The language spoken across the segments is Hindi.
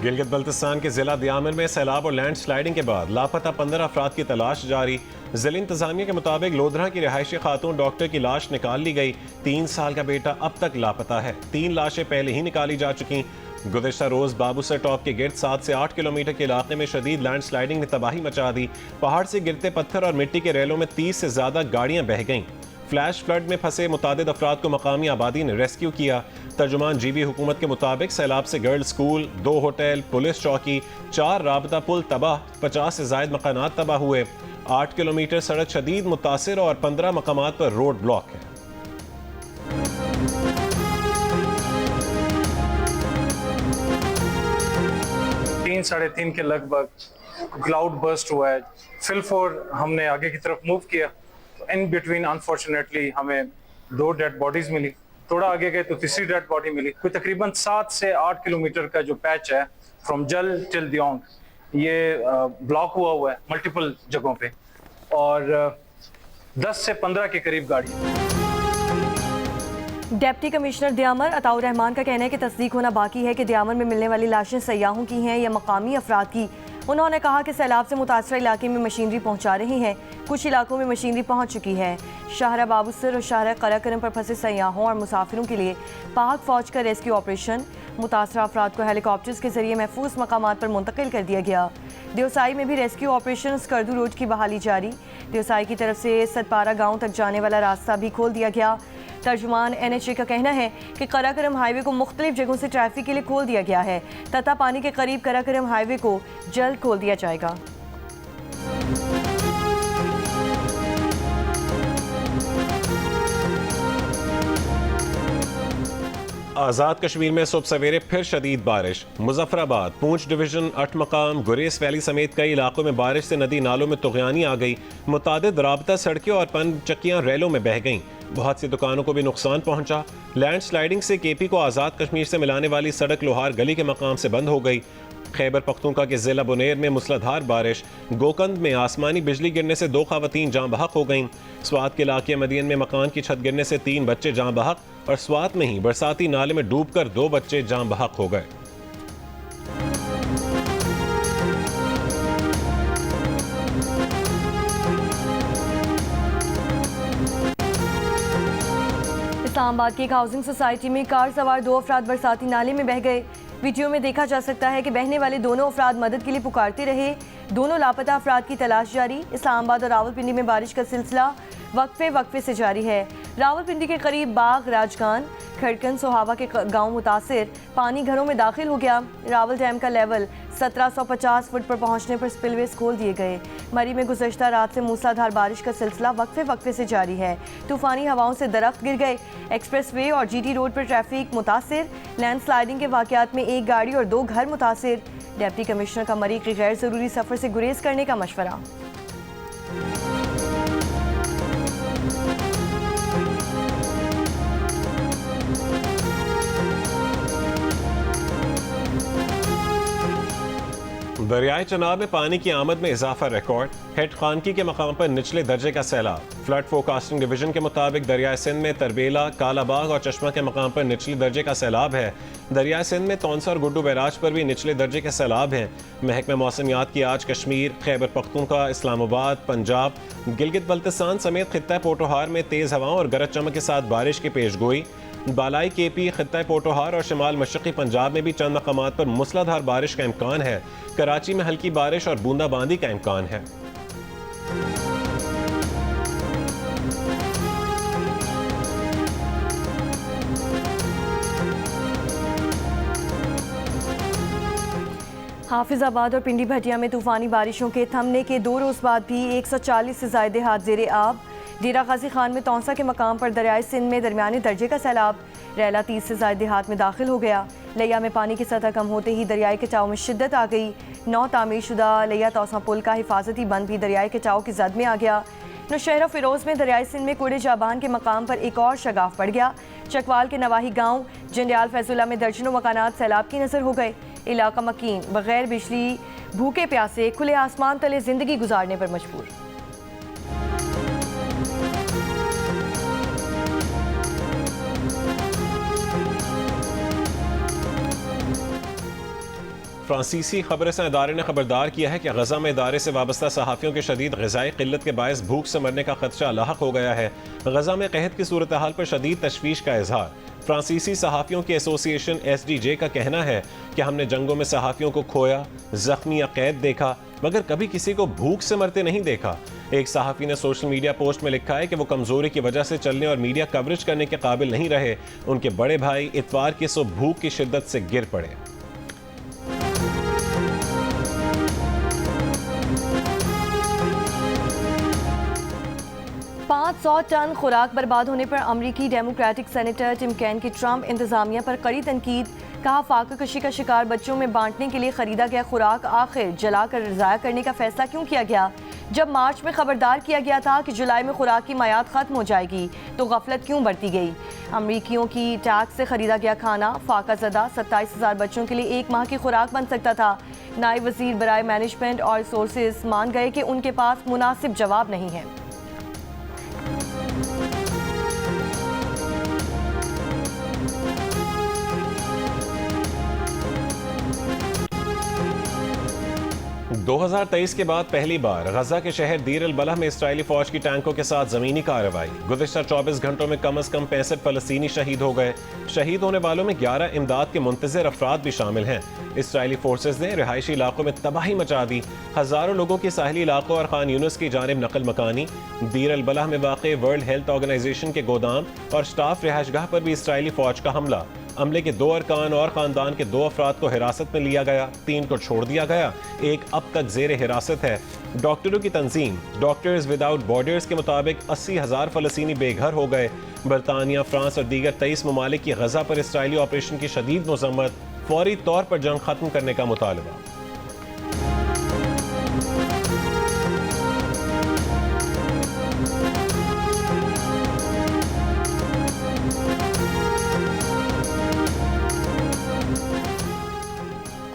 गिलगित बल्तिस्तान के जिला दियामर में सैलाब और लैंड स्लाइडिंग के बाद लापता 15 अफराद की तलाश जारी। जिला इंतजामिया के मुताबिक लोधरा की रिहायशी खातून डॉक्टर की लाश निकाल ली गई। 3 साल का बेटा अब तक लापता है। 3 लाशें पहले ही निकाली जा चुकी। गुज़िश्ता रोज बाबूसर टॉप के गिर्द 7 से 8 किलोमीटर के इलाके में शदीद लैंड स्लाइडिंग ने तबाही मचा दी। पहाड़ से गिरते पत्थर और मिट्टी के रेलों में 30 से ज्यादा गाड़ियां बह गईं। फ्लैश फ्लड में फंसे मुतादिद अफराद को मकामी आबादी ने रेस्क्यू किया। तर्जुमान जीबी हुकूमत के मुताबिक सैलाब से गर्ल्स स्कूल, 2 होटल, पुलिस चौकी, 4 राबता पुल तबाह, 50 से जायद मकानात तबाह हुए। 8 किलोमीटर सड़क शदीद मुतासिर और 15 मकामात पर रोड ब्लॉक है। तीन 3:30 के लगभग क्लाउड बर्स्ट हुआ है। फिल 4 हमने आगे की तरफ मूव किया। इन बिटवीन अनफॉर्चुनेटली हमें 2 डेड बॉडीज मिली। थोड़ा आगे गए तो तीसरी डेड बॉडी मिली। कोई तकरीबन 7 से 8 किलोमीटर का जो पैच है फ्रॉम जल टिल दियोंग, ये ब्लॉक हुआ है मल्टीपल जगहों पे और 10 से 15 के करीब गाड़ी। डिप्टी कमिश्नर दियामर अताउर रहमान का कहना है कि तस्दीक होना बाकी है कि दियामर में मिलने वाली लाशें सयाहों की हैं या मकामी अफराद की। उन्होंने कहा कि सैलाब से मुतासरा इलाके में मशीनरी पहुंचा रही हैं। कुछ इलाकों में मशीनरी पहुंच चुकी है। शाहरा बाबूसर और शाहरा कराकरम पर फंसे सयाहों और मुसाफिरों के लिए पाक फौज का रेस्क्यू ऑपरेशन। मुतासरा अफराद को हेलीकॉप्टर्स के जरिए महफूज मकामात पर मुंतकिल कर दिया गया। देवसाई में भी रेस्क्यू ऑपरेशन स्कर्दू रोड की बहाली जारी। देवसाई की तरफ से सतपारा गाँव तक जाने वाला रास्ता भी खोल दिया गया। तर्जुमान NHA का कहना है कि कराकरम हाईवे को मुख्तलिफ जगहों से ट्रैफिक के लिए खोल दिया गया है तथा पानी के करीब कराकरम हाईवे को जल्द खोल दिया जाएगा। आज़ाद कश्मीर में सुबह सवेरे फिर शदीद बारिश। मुजफ्फराबाद, पूंछ डिवीजन, 8 मकाम, गुरेज वैली समेत कई इलाकों में बारिश से नदी नालों में तुग़यानी आ गई। मुतादिद राबता सड़कें और पन चक्कियाँ रेलों में बह गईं। बहुत सी दुकानों को भी नुकसान पहुंचा। लैंड स्लाइडिंग से KP को आज़ाद कश्मीर से मिलाने वाली सड़क लोहार गली के मकाम से बंद हो गई। खैबर पख्तूनख्वा के जिला बुनेर में मूसलाधार बारिश। गोकंद में आसमानी बिजली गिरने से 2 खवातीन जाँ बहक हो गईं। स्वात के इलाके मदीन में मकान की छत गिरने से 3 बच्चे जाँ बहक और स्वात में ही बरसाती नाले में डूबकर 2 बच्चे जाँ बहक हो गए। इस्लामाबाद की एक हाउसिंग सोसाइटी में कार सवार 2 अफराद बरसाती नाले में बह गए। वीडियो में देखा जा सकता है कि बहने वाले दोनों अफराद मदद के लिए पुकारते रहे। दोनों लापता अफराद की तलाश जारी। इस्लामाबाद और रावलपिंडी में बारिश का सिलसिला वक्फे से जारी है। रावलपिंडी के करीब बाग, राजगान, खड़कन, सोहावा के गांव मुतासिर। पानी घरों में दाखिल हो गया। रावल डैम का लेवल 1750 फुट पर पहुंचने पर स्पिलवेज खोल दिए गए। मरी में गुज़श्ता रात से मूसलाधार बारिश का सिलसिला वक्फे से जारी है। तूफानी हवाओं से दरख्त गिर गए। एक्सप्रेस वे और GT रोड पर ट्रैफिक मुतासिर। लैंड स्लाइडिंग के वाक़यात में 1 गाड़ी और 2 घर मुतासिर। डिप्टी कमिश्नर का मरी के गैर ज़रूरी सफ़र से गुरेज करने का मशवरा। दरियाए चनाब में पानी की आमद में इजाफा रिकॉर्ड। हेड खानकी के मकाम पर निचले दर्जे का सैलाब। फ्लड फोरकास्टिंग डिवीजन के मुताबिक दरियाए सिंध में तरबेला, कालाबाग और चश्मा के मकाम पर निचले दर्जे का सैलाब है। दरियाए सिंध में तौंसा और गुड्डू बैराज पर भी निचले दर्जे के सैलाब हैं। महकमा मौसमियात की आज कश्मीर, खैबर पख्तूनख्वा, इस्लामाबाद, पंजाब, गिलगित बल्तिस्तान समेत खित्ता पोटोहार में तेज़ हवाओं और गरज चमक के साथ बारिश की पेश गोई। बालाई KP, खित्ता पोटोहार और शमाल मशरक़ी पंजाब में भी चंद मकामात पर मूसलाधार बारिश का इम्कान है। कराची में हल्की बारिश और बूंदाबांदी का इम्कान है। हाफिजाबाद और पिंडी भटिया में तूफानी बारिशों के थमने के 2 रोज़ बाद भी 140 से ज़ायद हाथ ज़ेरे आब। डेरा गाजी खान में तौंसा के मकाम पर दरियाए सिंध में दरमियानी दर्जे का सैलाब। रैला 30 से ज़ायद देहात में दाखिल हो गया। लिया में पानी की सतह कम होते ही दरियाई कटाव में शिद्दत आ गई। 9 तामीरशुदा लिया तौसा पुल का हिफाजती बंद भी दरियाई कटाव की जद में आ गया। नौशहरा फिरोज में दरियाई सिंध में कूड़े जाबान के मकाम पर एक और शगाफ पड़ गया। चकवाल के नवाही गाँव जंडियाल फैजुल्ला में दर्जनों मकानात सैलाब की नजर हो गए। इलाका मकीन बगैर बिजली भूखे प्यासे खुले आसमान तले जिंदगी गुजारने पर मजबूर। फ्रांसीसी खबरसां इदारे ने खबरदार किया है कि गजा में इदारे से वाबस्ता सहाफ़ियों के शदीद ग़िज़ाई क़िल्लत के बायस भूख से मरने का खदशा लाहक हो गया है। गजा में कहत की सूरत हाल पर शदीद तशवीश का इजहार। फ्रांसीसी सहाफ़ियों की एसोसिएशन SDJ का कहना है कि हमने जंगों में सहाफ़ियों को खोया, ज़ख्मी या कैद देखा, मगर कभी किसी को भूख से मरते नहीं देखा। एक सहाफ़ी ने सोशल मीडिया पोस्ट में लिखा है कि वो कमज़ोरी की वजह से चलने और मीडिया कवरेज करने के काबिल नहीं रहे। उनके बड़े भाई इतवार की सुबह भूख की शिद्दत से गिर पड़े। 500 टन खुराक बर्बाद होने पर अमरीकी डेमोक्रेटिक सेनेटर टिम कैन की ट्रंप इंतजामिया पर कड़ी तनकीद। कहा, फाका कशी का शिकार बच्चों में बांटने के लिए खरीदा गया खुराक आखिर जलाकर ज़ाया करने का फैसला क्यों किया गया, जब मार्च में खबरदार किया गया था कि जुलाई में खुराक की मयाद खत्म हो जाएगी तो गफलत क्यों बढ़ती गई। अमरीकियों की टैक्स से खरीदा गया खाना फाका ज़दा 27,000 बच्चों के लिए एक माह की खुराक बन सकता था। नायब वज़ीर बराए मैनेजमेंट और रिसोर्सेज मान गए कि उनके पास मुनासिब जवाब नहीं है। दो 2023 के बाद पहली बार गजा के शहर दीर अल बलह में इसराइली फौज की टैंकों के साथ जमीनी कार्रवाई। गुज़िश्ता 24 घंटों में कम अज कम 65 फलस्तीनी शहीद हो गए। शहीद होने वालों में 11 इमदाद के मुंतज़िर अफराद भी शामिल हैं। इसराइली फोर्सेज ने रिहायशी इलाकों में तबाही मचा दी। हज़ारों लोगों की साहली इलाकों और खान यूनिस की जानिब नकल मकानी। दीर अल बलह में वाक़ वर्ल्ड हेल्थ ऑर्गेनाइजेशन के गोदाम और स्टाफ रिहायशगाह पर भी इसराइली फौज का हमला। अमले के 2 अरकान और ख़ानदान के 2 अफराद को हिरासत में लिया गया, 3 को छोड़ दिया गया, एक अब तक ज़ेर हिरासत है। डॉक्टरों की तंजीम डॉक्टर्स विदाउट बॉर्डर्स के मुताबिक 80,000 फ़लस्तीनी बेघर हो गए। बरतानिया, फ्रांस और दीगर 23 ममालिक की गजा पर इसराइली ऑपरेशन की शदीद मज़म्मत, फौरी तौर पर जंग खत्म करने का मुतालबा।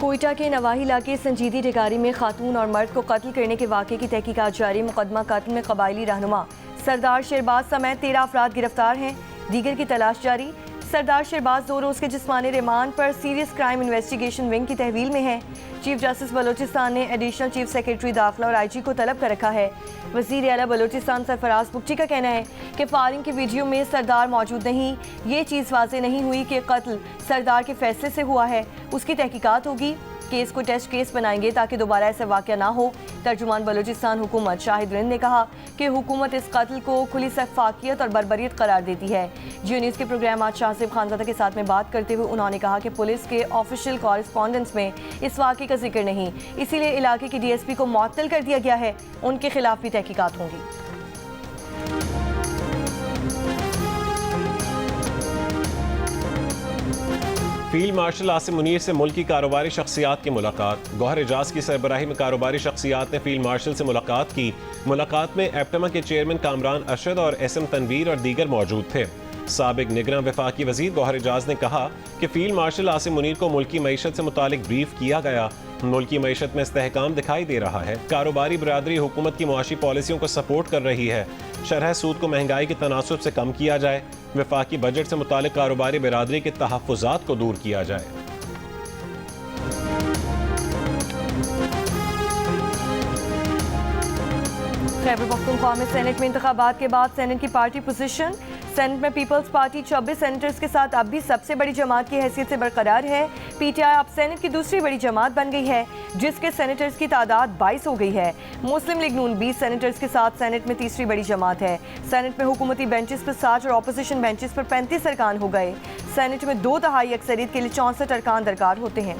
कोयटा के नवाही इलाके संजीदी ढिगारी में खातून और मर्द को कत्ल करने के वाक़े की तहकीकात जारी। मुकदमा कत्ल में कबायली रहनुमा सरदार शेरबाज समेत 13 अफराद गिरफ्तार हैं, दीगर की तलाश जारी। सरदार शेरबाज 2 रोज़ के जिस्मानी रिमांड पर सीरियस क्राइम इन्वेस्टिगेशन विंग की तहवील में है। चीफ जस्टिस बलोचिस्तान ने एडिशनल चीफ सेक्रेटरी दाखिला और IG को तलब कर रखा है। वज़ीर आला बलोचिस्तान सरफराज बुगटी का कहना है कि फायरिंग की वीडियो में सरदार मौजूद नहीं, ये चीज़ वाज़ेह नहीं हुई कि कत्ल सरदार के फैसले से हुआ है। उसकी तहकीकात होगी, केस को टेस्ट केस बनाएंगे ताकि दोबारा ऐसा वाक़या ना हो। तर्जुमान बलोचिस्तान हुकूमत शाहिद रिंद ने कहा कि हुकूमत इस कत्ल को खुली सफाकियत और बर्बरियत करार देती है। जियो न्यूज़ के प्रोग्राम आज शाहज़ेब खानज़ादा के साथ में बात करते हुए उन्होंने कहा कि पुलिस के ऑफिशियल कॉरेस्पॉन्डेंस में इस वाक़े का जिक्र नहीं, इसीलिए इलाके की DSP को मुअत्तल कर दिया गया है। उनके खिलाफ भी तहकीकात होंगी। फील्ड मार्शल आसिम मुनीर से मुल्की कारोबारी शख्सियात की मुलाकात। गौहर एजाज की सरबराही में कारोबारी शख्सियात ने फील्ड मार्शल से मुलाकात की। मुलाकात में एप्टमा के चेयरमैन कामरान अरशद और SM तनवीर और दीगर मौजूद थे। साबिक निगरान वफाकी वजीर गौहर एजाज ने कहा कि फील्ड मार्शल आसिम मुनीर को मुल्की मईशत से मुतालिक ब्रीफ किया गया। मुल्की मईशत में इस्तेहकाम दिखाई दे रहा है। कारोबारी बरादरी हुकूमत की मुआशी पॉलिसियों को सपोर्ट कर रही है। शरह सूद को महंगाई के तनासुब से कम किया जाए। वफाकी बजट से मुतालिक कारोबारी बरादरी के तहफ़्फ़ुज़ात को दूर किया जाए। खैबर पख्तूनख्वा में सेनेट में इंतखाबात के बाद सेनेट की पार्टी पोजीशन। सेनेट में पीपल्स पार्टी 24 सेनेटर्स के साथ अब भी सबसे बड़ी जमात की हैसियत से बरकरार है। PTI अब सेनेट की दूसरी बड़ी जमात बन गई है, जिसके सेनेटर्स की तादाद 22 हो गई है। मुस्लिम लीग नून 20 सेनेटर्स के साथ सेनेट में तीसरी बड़ी जमात है। सेनेट में हुकूमती बेंचेस पर 60 और अपोजिशन बेंचेस पर 35 अरकान हो गए। सेनेट में 2/3 अक्सरियत के लिए 64 अरकान दरकार होते हैं।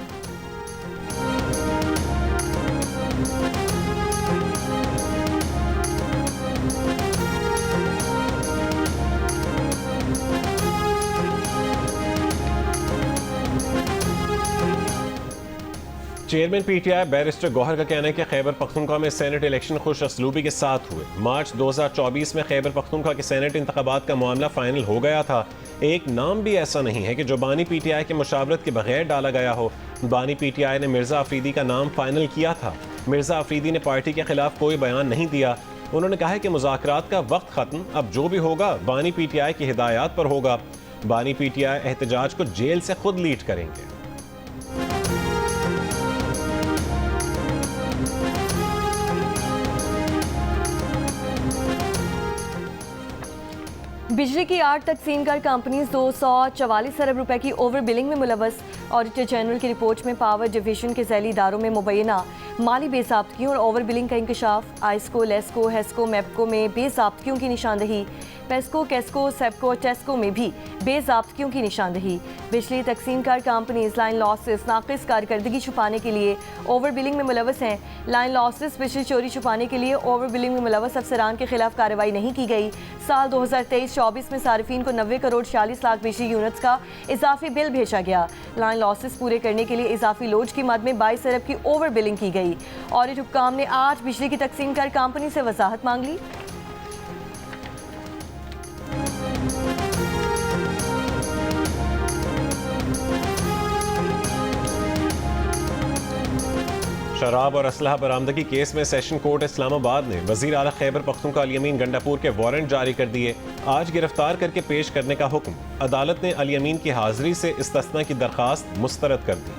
चेयरमैन PTI बैरिस्टर गौहर का कहना है कि खैबर पख्तूनख्वा में सेनेट इलेक्शन खुश असलूबी के साथ हुए। मार्च 2024 में खैबर पख्तूनख्वा के सेनेट इंतखाबात का मामला फाइनल हो गया था। एक नाम भी ऐसा नहीं है कि जो बानी PTI के मुशावरत के बगैर डाला गया हो। बानी PTI ने मिर्ज़ा अफरीदी का नाम फाइनल किया था। मिर्ज़ा अफरीदी ने पार्टी के खिलाफ कोई बयान नहीं दिया। उन्होंने कहा है कि मुज़ाकरात का वक्त ख़त्म, अब जो भी होगा बानी PTI की हिदायत पर होगा। बानी PTI एहतजाज को जेल से खुद लीड करेंगे। बिजली की 8 तकसीमकार कंपनीज 244 अरब रुपए की ओवर बिलिंग में मुलवस। ऑडिटर जनरल की रिपोर्ट में पावर डिवीजन के झैली इदारों में मुबैना माली बेसाब्तगियों और ओवर बिलिंग का इंकशाफ। आइस्को, लेस्को, हेस्को, मेप्को में बेसाब्तगियों की निशानदही। पेस्को, केस्को, सेप्को और टेस्को में भी बेजाब्तगियों की निशानदही। बिजली तकसीमकार कंपनीज लाइन लॉसेस नाकिस कारकर्दगी छुपाने के लिए ओवर बिलिंग में मुलवस हैं। लाइन लॉसेस बिजली चोरी छुपाने के लिए ओवर बिलिंग में मुलवस अफसरान के खिलाफ कार्रवाई नहीं की गई। साल 2023-24 में सार्फिन को 90 करोड़ 46 लाख बिजली यूनिट्स का इजाफी बिल भेजा गया। लाइन लॉसेस पूरे करने के लिए इजाफी लोड की मद में 22 अरब की ओवर बिलिंग की गई। ऑडिट हुक्काम ने 8 बिजली की तकसीमकार कंपनी से वजाहत मांग ली। शराब और असलहा बरामदगी केस में सेशन कोर्ट इस्लामाबाद ने वजीर आला खैबर पख्तूनख्वा अली अमीन गंडापुर के वारंट जारी कर दिए। आज गिरफ्तार करके पेश करने का हुक्म। अदालत ने अली अमीन की हाजिरी से इस्तिस्ना की दरखास्त मुस्तरद कर दी।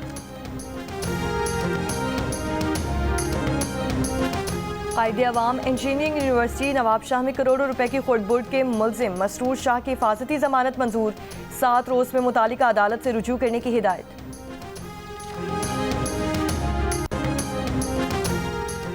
कायदे अवाम इंजीनियरिंग यूनिवर्सिटी नवाब शाह में करोड़ों रुपए की खुर्दबुर्द के मुलजिम मसरूर शाह की हिफाजती जमानत मंजूर। 7 रोज में मुतालिका अदालत से रुजू करने की हिदायत।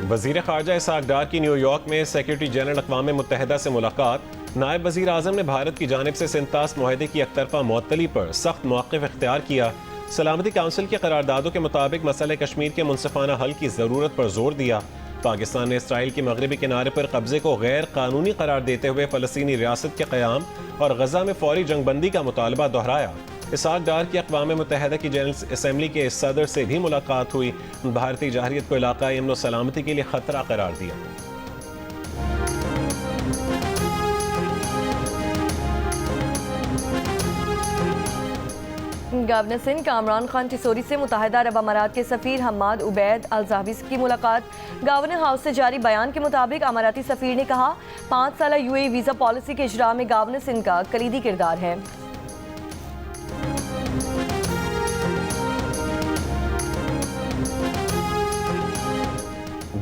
वजीर खारजा इसहाक डार की न्यूयॉर्क में सेक्रेटरी जनरल अक़वाम मुत्तहिदा से मुलाकात। नायब वजीर आज़म ने भारत की जानिब से सिंतास मुआहदे की एकतरफा मुअत्तली पर सख्त मौक़िफ़ इख्तियार किया। सलामती काउंसिल की करारदादों के मुताबिक मसले कश्मीर के मुनसिफाना हल की ज़रूरत पर जोर दिया। पाकिस्तान ने इसराइल के मगरबी किनारे पर कब्जे को गैर कानूनी करार देते हुए फ़लस्तीनी रियासत के क़याम और गजा में फौरी जंगबंदी का मुतालबा दोहराया। इसहाक डार की अक़वाम मुत्तहिदा की जनरल असम्बली के सदर से भी मुलाकात हुई। भारतीय जाहिरियत को इलाक़ाई अमन व सलामती के लिए खतरा करार दिया। गवर्नर सिंध कामरान खान टिसोरी से मुत्तहिदा अरब अमारात के सफ़ीर हम्माद उबैद अल ज़ाहबी की मुलाकात। गवर्नर हाउस से जारी बयान के मुताबिक अमाराती सफ़ीर ने कहा 5 साला UAE वीज़ा पॉलिसी के इजरा में गवर्नर सिंध का कलीदी किरदार है।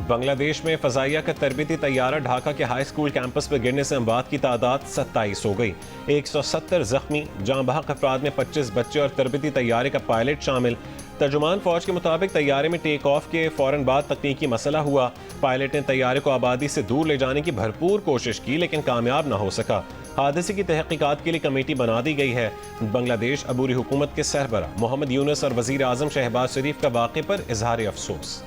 बांग्लादेश में फ़ज़ाइया का तरबीती तैयारा ढाका के हाई स्कूल कैंपस पर गिरने से अमवात की तादाद 27 हो गई। 170 जख्मी, जाँ बहक अफराद में 25 बच्चे और तरबीती तैयारे का पायलट शामिल। तर्जुमान फौज के मुताबिक तैयारे में टेक ऑफ के फ़ौरन बाद तकनीकी मसला हुआ। पायलट ने तैयारे को आबादी से दूर ले जाने की भरपूर कोशिश की लेकिन कामयाब न हो सका। हादसे की तहकीकात के लिए कमेटी बना दी गई है। बांग्लादेश अबूरी हुकूमत के सरबरा मोहम्मद यूनुस और वज़ीर आज़म शहबाज शरीफ का वाक़े पर इजहार अफसोस।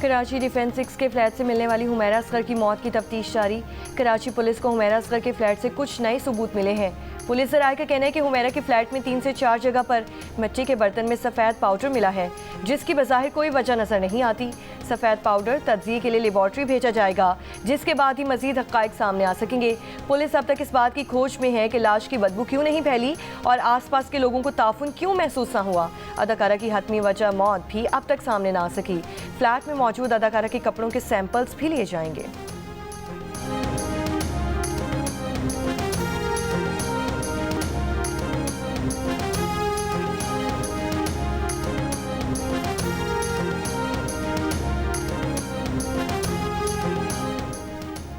कराची डिफेंस 6 के फ्लैट से मिलने वाली हुमैरा असगर की मौत की तफ्तीश जारी। कराची पुलिस को हुमैरा असगर के फ्लैट से कुछ नए सबूत मिले हैं। पुलिस ज़राए का कहना है कि हुमैरा के फ्लैट में 3 से 4 जगह पर मिट्टी के बर्तन में सफ़ेद पाउडर मिला है, जिसकी बज़ाहिर कोई वजह नज़र नहीं आती। सफ़ेद पाउडर तज्ज़िये के लिए लेबॉर्ट्री भेजा जाएगा, जिसके बाद ही मज़ीद हक़ाइक़ सामने आ सकेंगे। पुलिस अब तक इस बात की खोज में है कि लाश की बदबू क्यों नहीं फैली और आसपास के लोगों को ताफुन क्यों महसूस न हुआ। अदाकारा की हतमी वजह मौत भी अब तक सामने ना आ सकी। फ्लैट में मौजूद अदाकारा के कपड़ों के सैंपल्स भी लिए जाएंगे।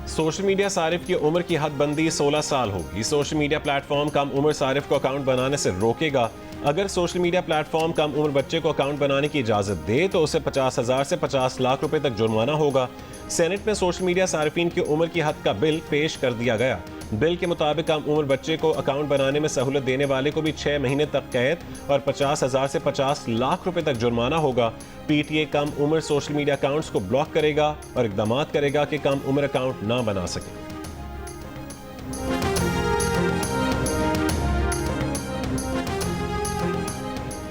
सोशल मीडिया सारिफ की उम्र की हद बंदी 16 साल होगी। सोशल मीडिया प्लेटफॉर्म कम उम्र सारिफ को अकाउंट बनाने से रोकेगा। अगर सोशल मीडिया प्लेटफॉर्म कम उम्र बच्चे को अकाउंट बनाने की इजाज़त दे तो उसे 50,000 से 50 लाख रुपए तक जुर्माना होगा। सेनेट में सोशल मीडिया सारिफीन की उम्र की हद का बिल पेश कर दिया गया। बिल के मुताबिक कम उम्र बच्चे को अकाउंट बनाने में सहूलत देने वाले को भी 6 महीने तक कैद और 50,000 से 50 लाख रुपए तक जुर्माना होगा। PTA कम उम्र सोशल मीडिया अकाउंट्स को ब्लॉक करेगा और इकदाम करेगा कि कम उम्र अकाउंट ना बना सके।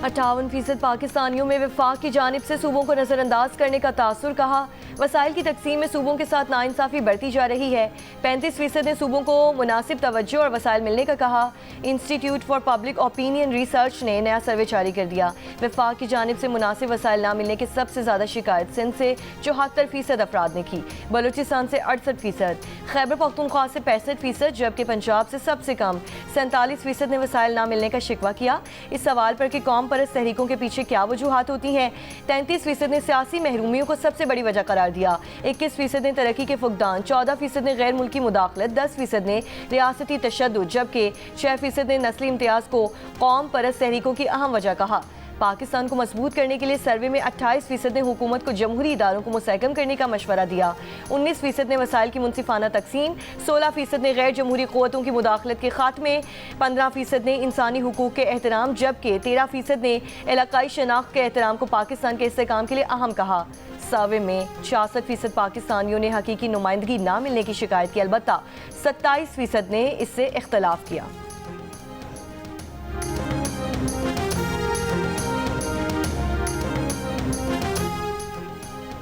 58% पाकिस्तानियों में वफाक की जानिब से सूबों को नजरअंदाज करने का तासुर कहा। वसाइल की तकसीम में सूबों के साथ नाइंसाफी बढ़ती जा रही है। 35% ने सूबों को मुनासिब तवज्जो और वसाइल मिलने का कहा। Institute for public opinion research ने नया सर्वे जारी कर दिया। वफाक की जानिब से मुनासिब वसाइल ना मिलने की सबसे ज़्यादा शिकायत सिंध से 74% अफराद ने की, बलूचिस्तान से 68%, खैबर पख्तूनख्वा से 65%, जबकि पंजाब से सबसे कम 47% ने वसाइल ना मिलने का शिकवा किया। इस सवाल पर कि कौम परस्त तहरीकों के पीछे क्या वजूहात होती हैं, 33% ने सियासी महरूमियों को सबसे बड़ी वजह करार दिया, 21% ने तरक्की के फुकदान, 14% ने गैर मुल्की मुदाखलत, 10% ने रियासती तशद्दुद, जबकि 6% ने नस्ली इम्तियाज़ को कौम परस्त तहरीकों की अहम वजह कहा। पाकिस्तान को मजबूत करने के लिए सर्वे में 28% ने हुकूमत को जमहूरी इदारों को मुस्तहकम करने का मशवरा दिया, 19% ने वसाइल की मुनसिफाना तकसीम, 16% ने गैर जमहूरी क़ुव्वतों की मुदाखलत के खात्मे, 15% ने इंसानी हुकूक के एहतराम, जबकि 13% ने इलाकाई शनाख्त के एहतराम को पाकिस्तान के इस्तेहकाम के लिए अहम कहा। सर्वे में 66% पाकिस्तानियों ने हकीकी नुमाइंदगी ना मिलने की शिकायत की, अलबत्ता 27% ने इससे इख्तलाफ किया।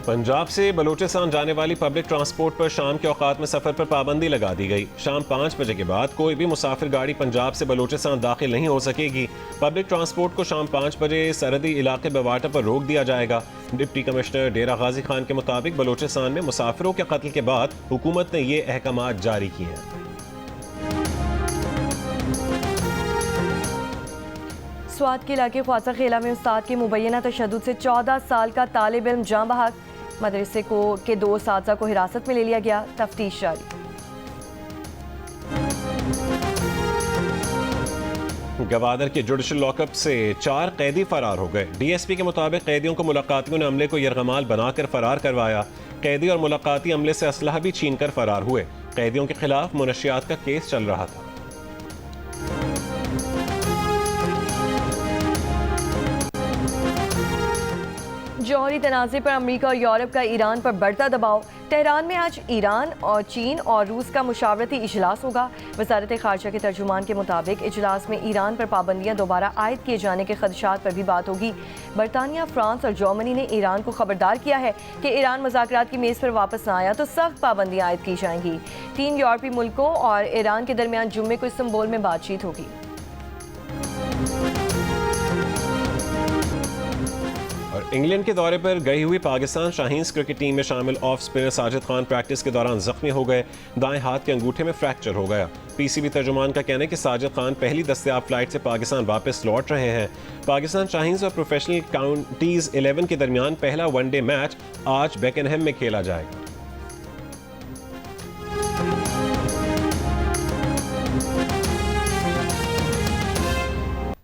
पंजाब से बलूचिस्तान जाने वाली पब्लिक ट्रांसपोर्ट पर शाम के औकात में सफ़र पर पाबंदी लगा दी गई। शाम 5 बजे के बाद कोई भी मुसाफिर गाड़ी पंजाब से बलूचिस्तान दाखिल नहीं हो सकेगी। पब्लिक ट्रांसपोर्ट को शाम 5 बजे सरहदी इलाके बवाटा पर रोक दिया जाएगा। डिप्टी कमिश्नर डेरा गाजी खान के मुताबिक बलूचिस्तान में मुसाफिरों के कत्ल के बाद हुकूमत ने ये अहकामात जारी किए हैं। स्वात के इलाके ख्वाजा खेला में उस्ताद के मुबैना तशद्दुद से 14 साल का तालिब इल्म जाँ बहक, मदरसे के 2 असातिज़ा को हिरासत में ले लिया गया, तफ्तीश जारी। गवादर के जुडिशल लॉकअप से 4 कैदी फरार हो गए। DSP के मुताबिक कैदियों को मुलाकातियों ने अमले को यरगमाल बनाकर फरार करवाया। कैदी और मुलाकाती अमले से असलहा भी छीन कर फरार हुए। कैदियों के खिलाफ मुनशियात का केस चल रहा था। जौहरी तनाज़े पर अमरीका और यूरोप का ईरान पर बढ़ता दबाव। तेहरान में आज ईरान और चीन और रूस का मुशावरती इजलास होगा। वज़ारत ख़ारजा के तर्जुमान के मुताबिक इजलास में ईरान पर पाबंदियां दोबारा आयद किए जाने के खदशात पर भी बात होगी। बरतानिया, फ्रांस और जर्मनी ने ईरान को खबरदार किया है कि ईरान मुज़ाकरात की मेज़ पर वापस ना आया तो सख्त पाबंदियां आयद की जाएंगी। 3 यूरोपीय मुल्कों और ईरान के दरमियान जुम्मे को इस्तांबुल में बातचीत होगी। और इंग्लैंड के दौरे पर गई हुई पाकिस्तान शाहीन्स क्रिकेट टीम में शामिल off spinner Sajid Khan practice के दौरान जख्मी हो गए। दाएं हाथ के अंगूठे में फ्रैक्चर हो गया। PCB तर्जुमान का कहना है कि साजिद खान पहली दस्तयाब फ्लाइट से पाकिस्तान वापस लौट रहे हैं। पाकिस्तान शाहीन्स और प्रोफेशनल काउंटीज 11 के दरमियान पहला वनडे मैच आज बेकनहम में खेला जाएगा।